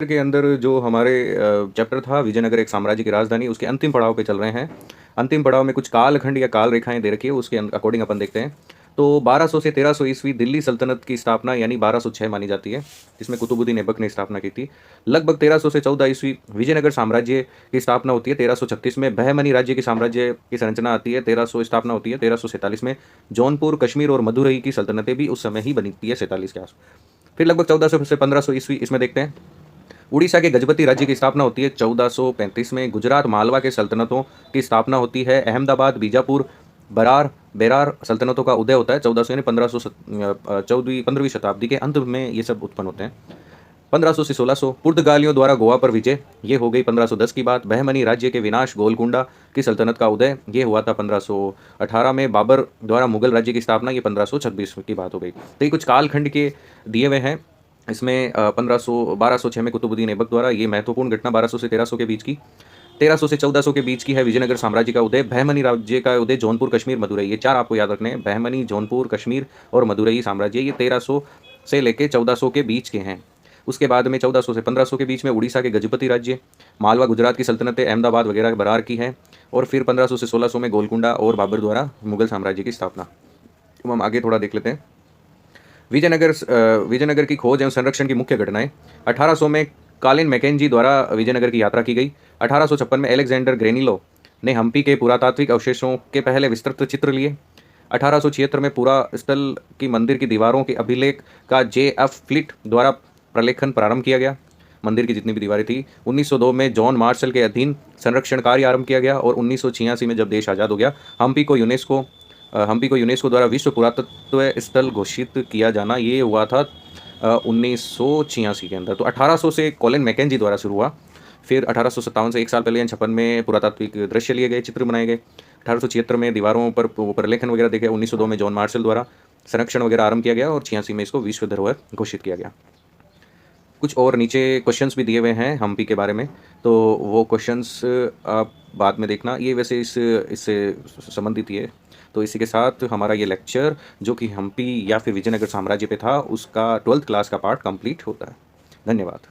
के अंदर जो हमारे चैप्टर था विजयनगर एक साम्राज्य की राजधानी, उसके अंतिम पड़ाव पे चल रहे हैं। अंतिम पड़ाव में कुछ कालखंड या काल रेखाएँ दे रखी है, उसके अकॉर्डिंग अपन देखते हैं। तो 1200 से 1300 ईस्वी दिल्ली सल्तनत की स्थापना यानी 1206 मानी जाती है, जिसमें कुतुबुद्दीन ऐबक ने स्थापना की थी। लगभग 1300 से 14 ईस्वी विजयनगर साम्राज्य की स्थापना होती है। 1336 में बहमनी राज्य की साम्राज्य की संरचना आती है। 1300 स्थापना होती है। 1347 में जौनपुर, कश्मीर और मदुरई की सल्तनतें भी उस समय ही बनी थी, 47 के आस। फिर लगभग 1400 से 1500 ईस्वी इसमें देखते हैं। उड़ीसा के गजपति राज्य की स्थापना होती है 1435 में। गुजरात मालवा के सल्तनतों की स्थापना होती है। अहमदाबाद, बीजापुर, बरार, बेरार सल्तनतों का उदय होता है 1400 यानी 15वीं शताब्दी के अंत में ये सब उत्पन्न होते हैं। 1500 से 1600 पुर्तगालियों द्वारा गोवा पर विजय, ये हो गई 1510 की बात। बहमनी राज्य के विनाश, गोलकुंडा की सल्तनत का उदय, ये हुआ था 1518 में। बाबर द्वारा मुगल राज्य की स्थापना, ये 1526 की बात हो गई। तो ये कुछ कालखंड के दिए हुए हैं। इसमें 1206 में कुतुबुद्दीन ऐबक द्वारा, ये महत्वपूर्ण घटना 1200 से 1300 के बीच की। 1300 से 1400 के बीच की है विजयनगर साम्राज्य का उदय। बहमनी राज्य का उदय, जौनपुर, कश्मीर, मदुरई, ये चार आपको याद रखने हैं। बहमनी, जौनपुर, कश्मीर और मदुरई साम्राज्य, ये 1300 से लेके 1400 के बीच के हैं। उसके बाद में 1400 से 1500 के बीच में उड़ीसा के गजपति राज्य, मालवा गुजरात की सल्तनतें, अहमदाबाद वगैरह बरार की है। और फिर 1500 से 1600 में गोलकुंडा और बाबर द्वारा मुगल साम्राज्य की स्थापना। तो हम आगे थोड़ा देख लेते हैं। विजयनगर की खोज एवं संरक्षण की मुख्य घटनाएं। 1800 में कालिन मैकेंजी द्वारा विजयनगर की यात्रा की गई। 1856 में अलेक्जेंडर ग्रेनिलो ने हम्पी के पुरातात्विक अवशेषों के पहले विस्तृत चित्र लिए। 1876 में पूरा स्थल की मंदिर की दीवारों के अभिलेख का J.F. फ्लिट द्वारा प्रलेखन प्रारंभ किया गया, मंदिर की जितनी भी दीवारें थी। 1902 में जॉन मार्शल के अधीन संरक्षण कार्य आरंभ किया गया। और 1986 में जब देश आज़ाद हो गया, हम्पी को यूनेस्को द्वारा विश्व पुरातत्व स्थल घोषित किया जाना, ये हुआ था 1986 के अंदर। तो 1800 से कॉलिन मैकेंजी द्वारा शुरू हुआ। फिर 1857 से एक साल पहले 56 में पुरातात्विक दृश्य लिए गए, चित्र बनाए गए। 1876 में दीवारों पर प्रलेखन वगैरह देखे। 1902 में जॉन मार्शल द्वारा संरक्षण वगैरह आरंभ किया गया और 86 में इसको विश्व धरोहर घोषित किया गया। कुछ और नीचे क्वेश्चंस भी दिए हुए हैं हम्पी के बारे में, तो वो क्वेश्चंस आप बाद में देखना। ये वैसे इससे संबंधित ही है। तो इसी के साथ हमारा ये लेक्चर जो कि हम्पी या फिर विजयनगर साम्राज्य पे था, उसका 12th क्लास का पार्ट कंप्लीट होता है। धन्यवाद।